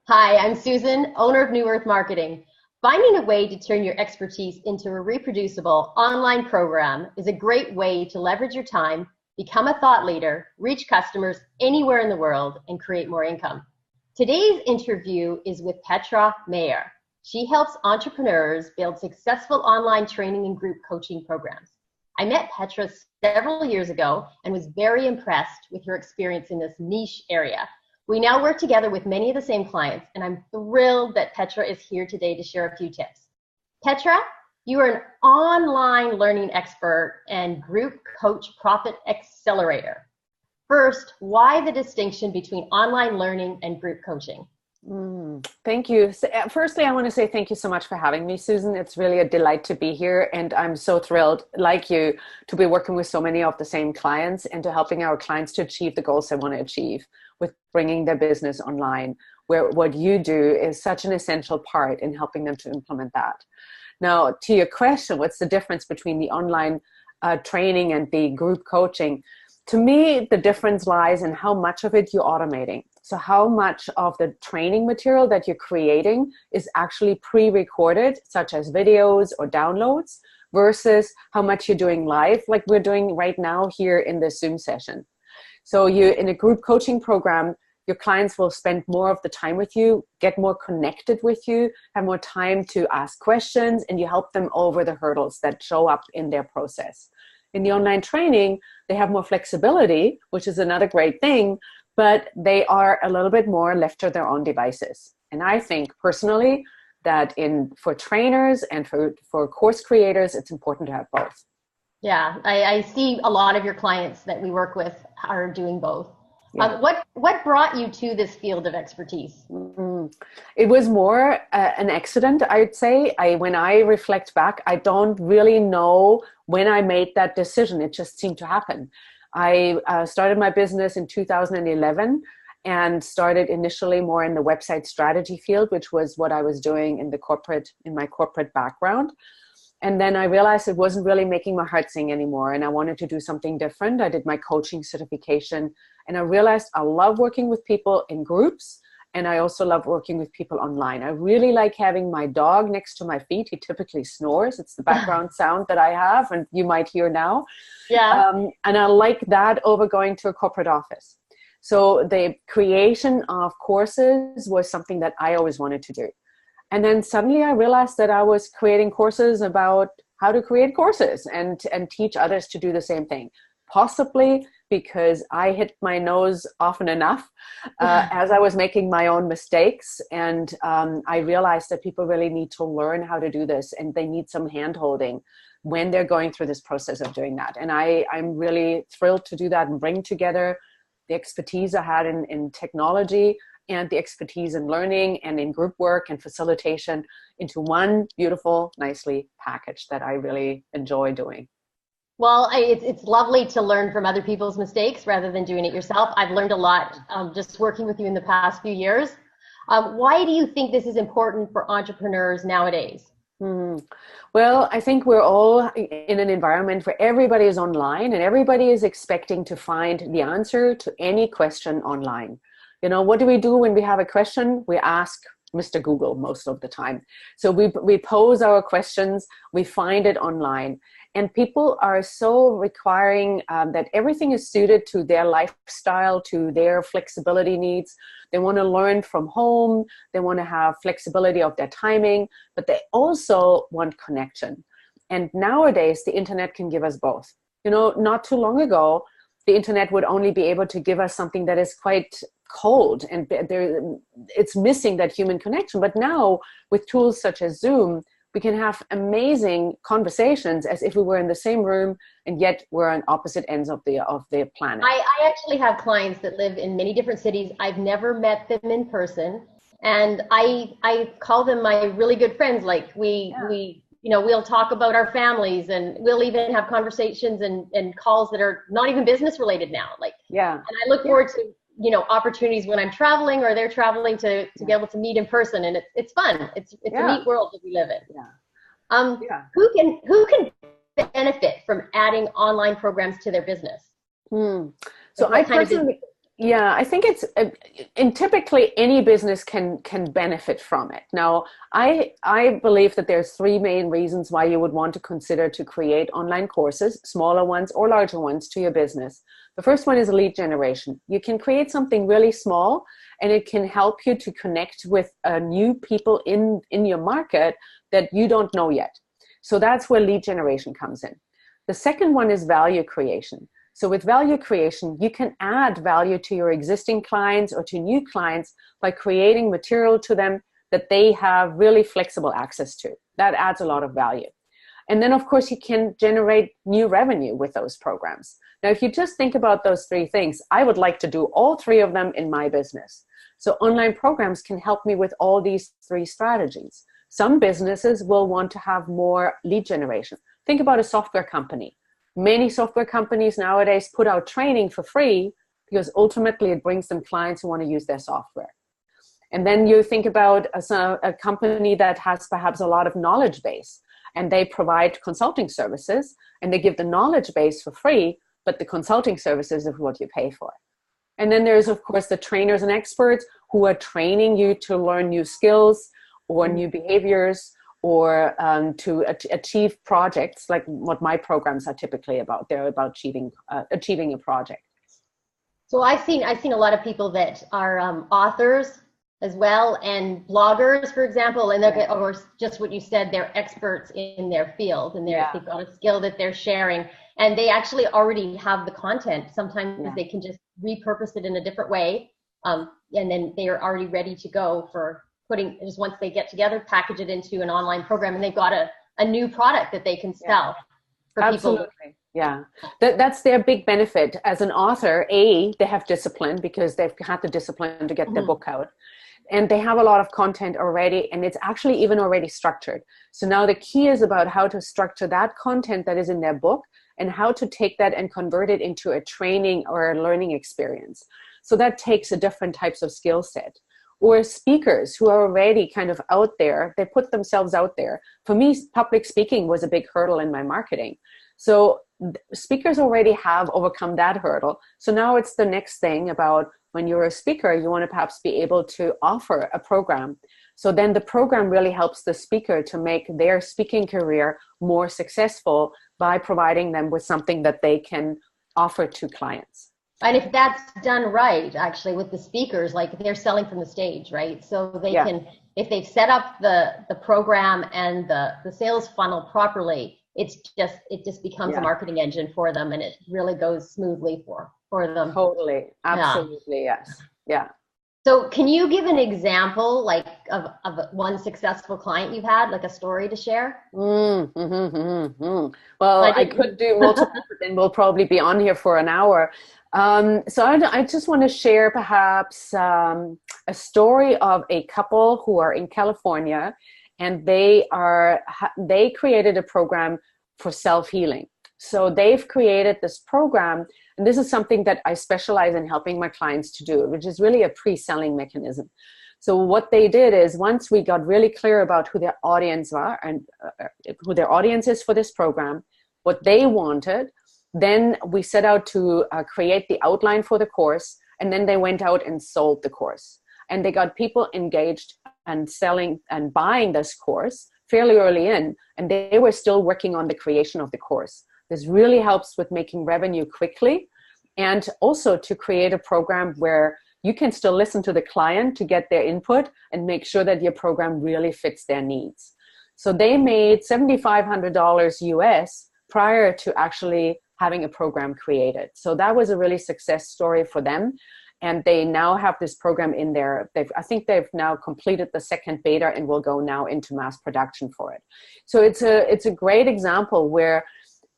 Hi, I'm Susan, owner of New Earth Marketing. Finding a way to turn your expertise into a reproducible online program is a great way to leverage your time, become a thought leader, reach customers anywhere in the world, and create more income. Today's interview is with Petra Mayer. She helps entrepreneurs build successful online training and group coaching programs. I met Petra several years ago and was very impressed with her experience in this niche area. We now work together with many of the same clients, and I'm thrilled that Petra is here today to share a few tips. Petra, you are an online learning expert and group coach profit accelerator. First, why the distinction between online learning and group coaching? Thank you. Firstly, I want to say thank you so much for having me, Susan. It's really a delight to be here. And I'm so thrilled, like you, to be working with so many of the same clients and to helping our clients to achieve the goals they want to achieve with bringing their business online, where what you do is such an essential part in helping them to implement that. Now, to your question, what's the difference between the online training and the group coaching? To me, the difference lies in how much of it you're automating. So how much of the training material that you're creating is actually pre-recorded, such as videos or downloads, versus how much you're doing live, like we're doing right now here in this Zoom session. So you, in a group coaching program, your clients will spend more of the time with you, get more connected with you, have more time to ask questions, and you help them over the hurdles that show up in their process. In the online training, they have more flexibility, which is another great thing, but they are a little bit more left to their own devices. And I think personally that for trainers and for course creators, it's important to have both. Yeah, I see a lot of your clients that we work with are doing both. Yeah. What brought you to this field of expertise? It was more an accident, I would say. When I reflect back, I don't really know when I made that decision. It just seemed to happen. I started my business in 2011 and started initially more in the website strategy field, which was what I was doing in my corporate background. And then I realized it wasn't really making my heart sing anymore, and I wanted to do something different. I did my coaching certification, and I realized I love working with people in groups, and I also love working with people online. I really like having my dog next to my feet. He typically snores. It's the background sound that I have, and you might hear now. Yeah. And I like that over going to a corporate office. So the creation of courses was something that I always wanted to do. And then suddenly I realized that I was creating courses about how to create courses and teach others to do the same thing. Possibly because I hit my nose often enough as I was making my own mistakes. And I realized that people really need to learn how to do this, and they need some hand-holding when they're going through this process of doing that. And I'm really thrilled to do that and bring together the expertise I had in technology and the expertise in learning and in group work and facilitation into one beautiful, nicely packaged that I really enjoy doing. Well, it's lovely to learn from other people's mistakes rather than doing it yourself. I've learned a lot just working with you in the past few years. Why do you think this is important for entrepreneurs nowadays? Well, I think we're all in an environment where everybody is online and everybody is expecting to find the answer to any question online. You know, what do we do when we have a question? We ask Mr. Google most of the time. So we pose our questions, we find it online. And people are so requiring that everything is suited to their lifestyle, to their flexibility needs. They want to learn from home. They want to have flexibility of their timing, but they also want connection. And nowadays, the internet can give us both. You know, not too long ago, the internet would only be able to give us something that is quite cold and it's missing that human connection. But now with tools such as Zoom, we can have amazing conversations as if we were in the same room, and yet we're on opposite ends of the planet. I actually have clients that live in many different cities. I've never met them in person, and I call them my really good friends. Like we'll talk about our families, and we'll even have conversations and calls that are not even business related now. And I look forward to opportunities when I'm traveling or they're traveling to be able to meet in person, and it's fun. It's a neat world that we live in. Who can benefit from adding online programs to their business? So I personally, Yeah, I think it's and typically any business can benefit from it. Now, I believe that there's three main reasons why you would want to consider to create online courses, smaller ones or larger ones, to your business. The first one is lead generation. You can create something really small, and it can help you to connect with new people in your market that you don't know yet. So that's where lead generation comes in. The second one is value creation. So with value creation, you can add value to your existing clients or to new clients by creating material to them that they have really flexible access to. That adds a lot of value. And then, of course, you can generate new revenue with those programs. Now, if you just think about those three things, I would like to do all three of them in my business. So online programs can help me with all these three strategies. Some businesses will want to have more lead generation. Think about a software company. Many software companies nowadays put out training for free because ultimately it brings them clients who want to use their software. And then you think about a company that has perhaps a lot of knowledge base, and they provide consulting services, and they give the knowledge base for free, but the consulting services is what you pay for. And then there's, of course, the trainers and experts who are training you to learn new skills or new behaviors, or to achieve projects, like what my programs are typically about. They're about achieving a project. So I've seen a lot of people that are authors as well, and bloggers, for example, and or just what you said, they're experts in their field, and they've got a skill that they're sharing, and they actually already have the content. Sometimes they can just repurpose it in a different way, and then they are already ready to go for putting, just once they get together, package it into an online program, and they've got a new product that they can sell for Absolutely. people. Yeah, that's their big benefit. As an author, they have discipline because they've had the discipline to get their book out. And they have a lot of content already, and it's actually even already structured. So now the key is about how to structure that content that is in their book and how to take that and convert it into a training or a learning experience. So that takes a different types of skill set. Or speakers who are already kind of out there, they put themselves out there. For me, public speaking was a big hurdle in my marketing. So speakers already have overcome that hurdle. So now it's the next thing about when you're a speaker, you want to perhaps be able to offer a program. So then the program really helps the speaker to make their speaking career more successful by providing them with something that they can offer to clients. And if that's done right, actually, with the speakers, like they're selling from the stage, right? So they can, if they've set up the program and the sales funnel properly, it just becomes a marketing engine for them, and it really goes smoothly for them. Totally. Absolutely. Yes. Yeah. So can you give an example, like of one successful client you've had, like a story to share? Well, I could do multiple, but then we'll probably be on here for an hour. So I just want to share perhaps a story of a couple who are in California, and they created a program for self-healing. So they've created this program, and this is something that I specialize in helping my clients to do, which is really a pre-selling mechanism. So what they did is, once we got really clear about who their audience are and who their audience is for this program, what they wanted, then we set out to create the outline for the course, and then they went out and sold the course. And they got people engaged and selling and buying this course fairly early in, and they were still working on the creation of the course. This really helps with making revenue quickly, and also to create a program where you can still listen to the client to get their input and make sure that your program really fits their needs. So they made $7,500 US prior to actually having a program created. So that was a really success story for them. And they now have this program in there. I think they've now completed the second beta and will go now into mass production for it. So it's a great example where,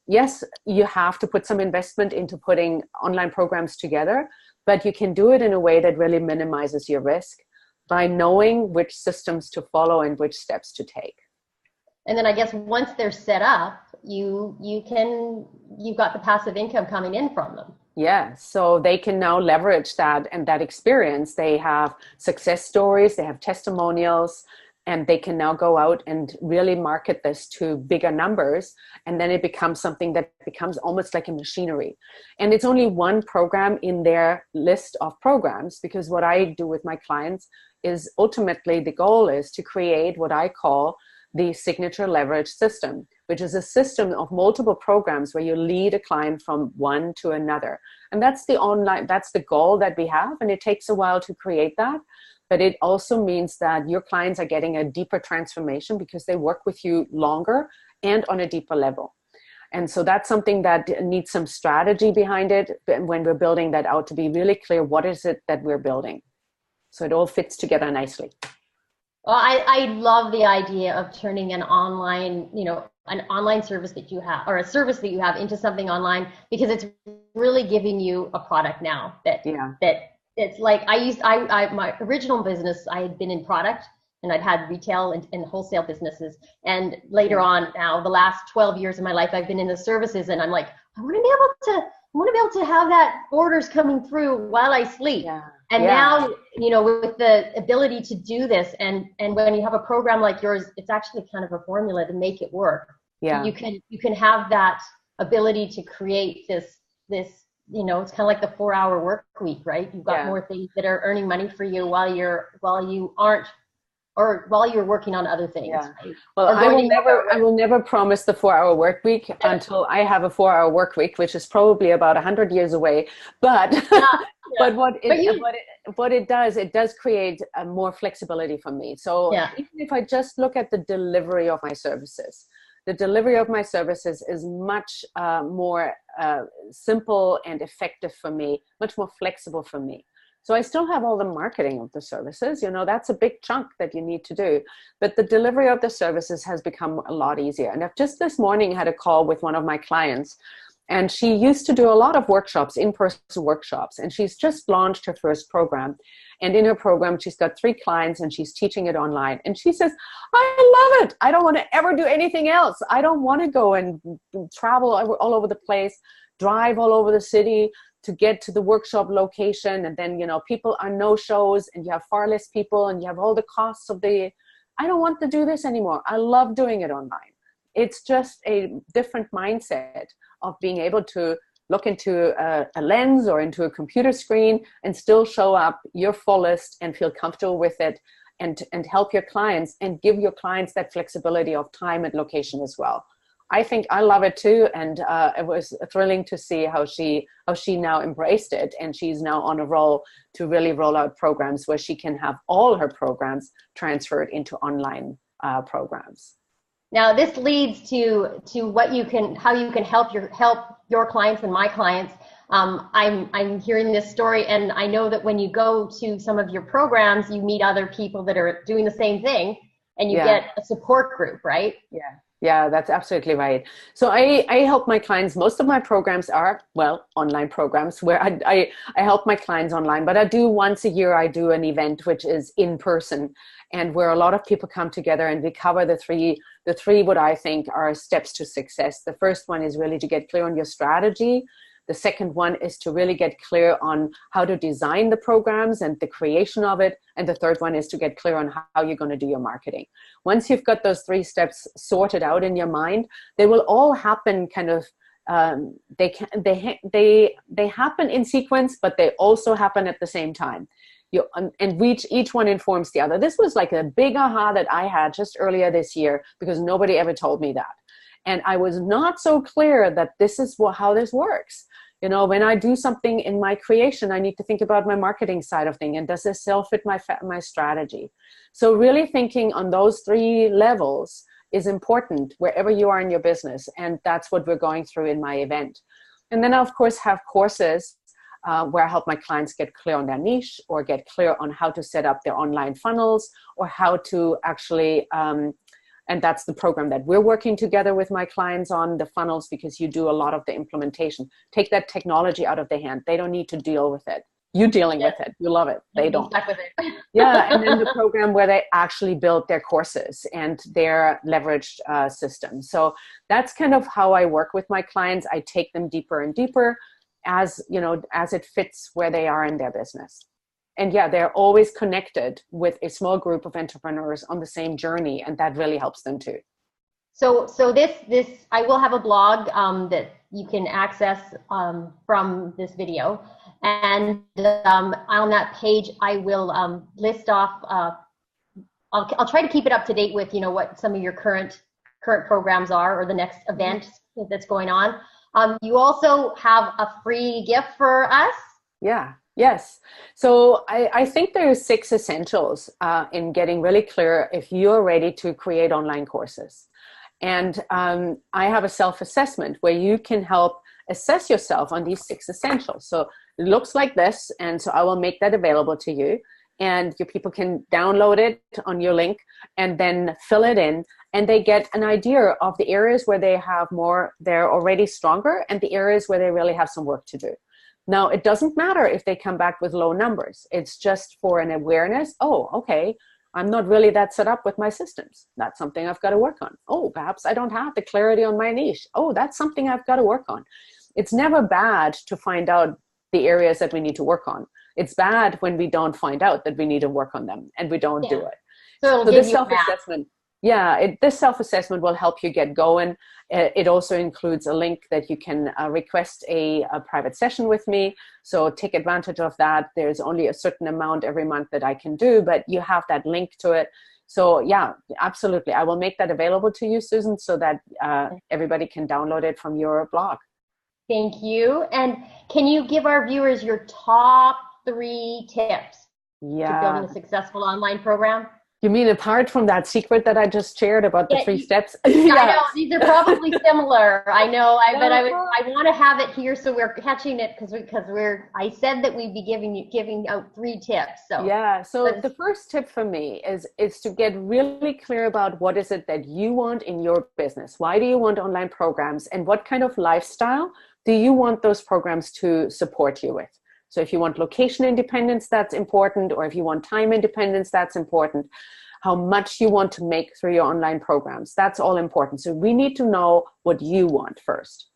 yes, you have to put some investment into putting online programs together, but you can do it in a way that really minimizes your risk by knowing which systems to follow and which steps to take. And then I guess once they're set up, you've got the passive income coming in from them. Yeah, so they can now leverage that and that experience. They have success stories, they have testimonials, and they can now go out and really market this to bigger numbers. And then it becomes something that becomes almost like a machinery. And it's only one program in their list of programs, because what I do with my clients is ultimately the goal is to create what I call the signature leverage system, which is a system of multiple programs where you lead a client from one to another. And that's the goal that we have. And it takes a while to create that. But it also means that your clients are getting a deeper transformation because they work with you longer and on a deeper level. And so that's something that needs some strategy behind it when we're building that out, to be really clear, what is it that we're building? So it all fits together nicely. Well, I love the idea of turning an online, an online service that you have, or a service that you have, into something online, because it's really giving you a product now that it's like my original business, I had been in product, and I'd had retail and wholesale businesses. And later on, now the last 12 years of my life, I've been in the services, and I'm like, I want to be able to have that orders coming through while I sleep. Yeah. And now, with the ability to do this, and when you have a program like yours, it's actually kind of a formula to make it work. Yeah. You can have that ability to create this, it's kind of like the 4-hour work week, right? You've got more things that are earning money for you while you're working on other things. Yeah. Right? Well, I will never promise the 4-hour work week until I have a 4-hour work week, which is probably about 100 years away. But but what it does create more flexibility for me. So even if I just look at the delivery of my services, the delivery of my services is much more simple and effective for me, much more flexible for me. So I still have all the marketing of the services, that's a big chunk that you need to do. But the delivery of the services has become a lot easier. And I've just this morning had a call with one of my clients, and she used to do a lot of workshops, in-person workshops, and she's just launched her first program. And in her program, she's got 3 clients, and she's teaching it online. And she says, I love it. I don't want to ever do anything else. I don't want to go and travel all over the place, drive all over the city to get to the workshop location. And then, people are no-shows, and you have far less people, and you have all the costs I don't want to do this anymore. I love doing it online. It's just a different mindset of being able to look into a lens or into a computer screen and still show up your fullest and feel comfortable with it, and help your clients and give your clients that flexibility of time and location as well. I think I love it too, and it was thrilling to see how she now embraced it, and she's now on a roll to really roll out programs where she can have all her programs transferred into online programs. Now this leads to how you can help your clients and my clients. I'm hearing this story, and I know that when you go to some of your programs, you meet other people that are doing the same thing, and you get a support group, right? Yeah, that's absolutely right. So I help my clients. Most of my programs are, online programs where I help my clients online, but I do once a year, I do an event which is in person, and where a lot of people come together, and we cover the three what I think are steps to success. The first one is really to get clear on your strategy. The second one is to really get clear on how to design the programs and the creation of it. And the third one is to get clear on how you're going to do your marketing. Once you've got those 3 steps sorted out in your mind, they will all happen kind of, they happen in sequence, but they also happen at the same time. And each one informs the other. This was like a big aha that I had just earlier this year, because nobody ever told me that. And I was not so clear that this is how this works. When I do something in my creation, I need to think about my marketing side of things, and does this still fit my strategy? So really thinking on those 3 levels is important wherever you are in your business. And that's what we're going through in my event. And then I, of course, have courses where I help my clients get clear on their niche, or get clear on how to set up their online funnels, or how to actually, and that's the program that we're working together with my clients on, the funnels, because you do a lot of the implementation. Take that technology out of their hand. They don't need to deal with it. You dealing with it. You love it. They don't. Stuck with it. Yeah, and then the program where they actually build their courses and their leveraged system. So that's kind of how I work with my clients. I take them deeper and deeper as it fits where they are in their business. And yeah, they're always connected with a small group of entrepreneurs on the same journey, and that really helps them too. So this I will have a blog that you can access from this video, and on that page I will list off. I'll try to keep it up to date with what some of your current programs are, or the next event that's going on. You also have a free gift for us. Yeah. Yes. So I think there's 6 essentials in getting really clear if you're ready to create online courses. And I have a self-assessment where you can help assess yourself on these 6 essentials. So it looks like this. And so I will make that available to you. And your people can download it on your link and then fill it in. And they get an idea of the areas where they're already stronger, and the areas where they really have some work to do. Now, it doesn't matter if they come back with low numbers. It's just for an awareness. Oh, okay, I'm not really that set up with my systems. That's something I've got to work on. Oh, perhaps I don't have the clarity on my niche. Oh, that's something I've got to work on. It's never bad to find out the areas that we need to work on. It's bad when we don't find out that we need to work on them and we don't do it. So this self-assessment, this self-assessment will help you get going. It also includes a link that you can request a private session with me. So take advantage of that. There's only a certain amount every month that I can do, but you have that link to it. So yeah, absolutely. I will make that available to you, Susan, so that everybody can download it from your blog. Thank you. And can you give our viewers your top 3 tips to building a successful online program? You mean apart from that secret that I just shared about the 3 steps? I know, these are probably similar. I know, but I want to have it here so we're catching it because I said that we'd be giving out 3 tips. So yeah, so the first tip for me is to get really clear about what is it that you want in your business. Why do you want online programs, and what kind of lifestyle do you want those programs to support you with? So if you want location independence, that's important. Or if you want time independence, that's important. How much you want to make through your online programs, that's all important. So we need to know what you want first.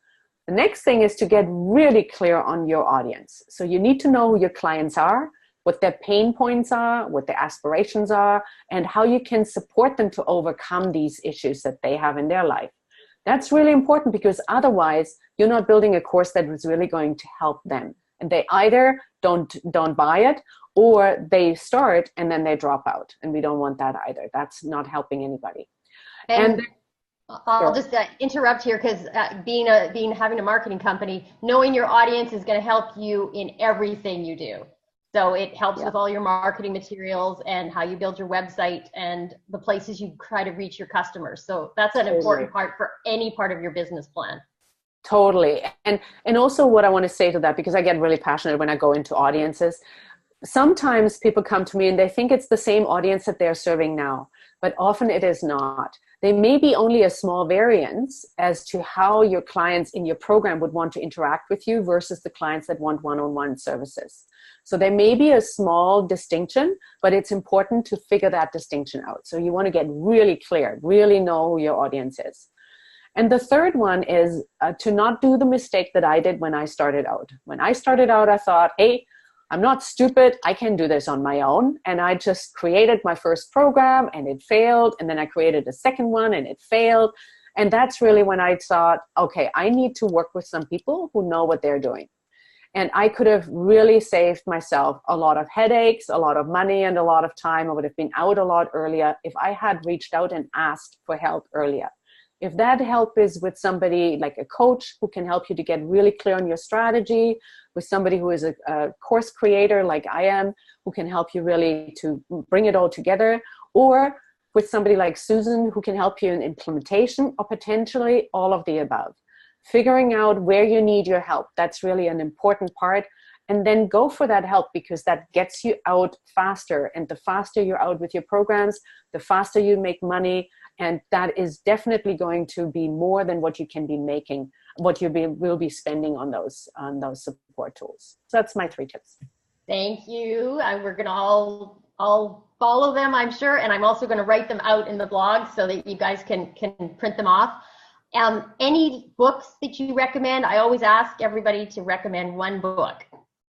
The next thing is to get really clear on your audience. So you need to know who your clients are, what their pain points are, what their aspirations are, and how you can support them to overcome these issues that they have in their life. That's really important, because otherwise you're not building a course that is really going to help them. And they either don't buy it, or they start and then they drop out. And we don't want that either. That's not helping anybody. And I'll just interrupt here, because having a marketing company, knowing your audience is going to help you in everything you do. So it helps with all your marketing materials and how you build your website and the places you try to reach your customers. So that's an important part for any part of your business plan. Totally. And also what I want to say to that, because I get really passionate when I go into audiences, sometimes people come to me and they think it's the same audience that they're serving now, but often it is not. They may be only a small variance as to how your clients in your program would want to interact with you versus the clients that want one-on-one services. So there may be a small distinction, but it's important to figure that distinction out. So you want to get really clear, really know who your audience is. And the third one is to not do the mistake that I did when I started out. When I started out, I thought, hey, I'm not stupid. I can do this on my own. And I just created my first program and it failed. And then I created a second one and it failed. And that's really when I thought, okay, I need to work with some people who know what they're doing. And I could have really saved myself a lot of headaches, a lot of money, and a lot of time. I would have been out a lot earlier if I had reached out and asked for help earlier. If that help is with somebody like a coach who can help you to get really clear on your strategy, with somebody who is a course creator like I am, who can help you really to bring it all together, or with somebody like Susan who can help you in implementation, or potentially all of the above. Figuring out where you need your help, that's really an important part. And then go for that help, because that gets you out faster. And the faster you're out with your programs, the faster you make money. And that is definitely going to be more than what you can be making, what you will be spending on those support tools. So that's my 3 tips. Thank you. We're going to all follow them, I'm sure. And I'm also going to write them out in the blog so that you guys can print them off. Any books that you recommend? I always ask everybody to recommend one book.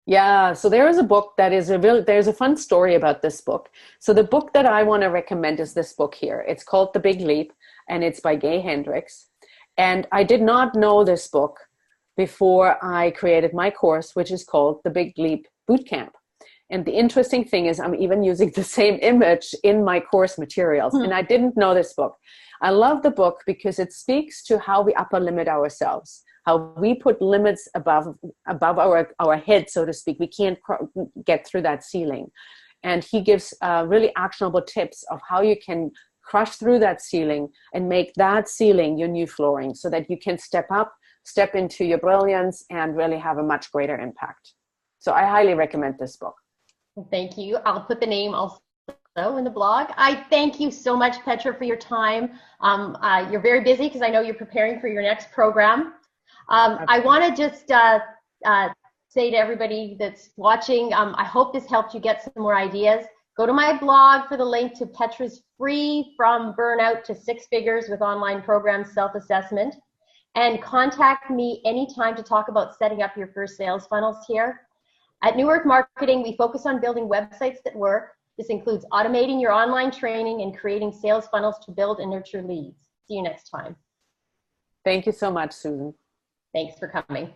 Yeah, so there is a book that is there's a fun story about this book. So the book that I want to recommend is this book here. It's called The Big Leap, and it's by Gay Hendricks. And I did not know this book before I created my course, which is called The Big Leap Bootcamp. And the interesting thing is I'm even using the same image in my course materials. And I didn't know this book. I love the book because it speaks to how we upper limit ourselves, how we put limits above our head, so to speak. We can't get through that ceiling. And he gives really actionable tips of how you can crush through that ceiling and make that ceiling your new flooring so that you can step up, step into your brilliance, and really have a much greater impact. So I highly recommend this book. Thank you. I'll put the name also in the blog. I thank you so much, Petra, for your time. You're very busy because I know you're preparing for your next program. I want to just say to everybody that's watching, I hope this helped you get some more ideas. Go to my blog for the link to Petra's free From Burnout to Six Figures with Online Programs self-assessment. And contact me anytime to talk about setting up your first sales funnels here. At New Earth Marketing, we focus on building websites that work. This includes automating your online training and creating sales funnels to build and nurture leads. See you next time. Thank you so much, Susan. Thanks for coming.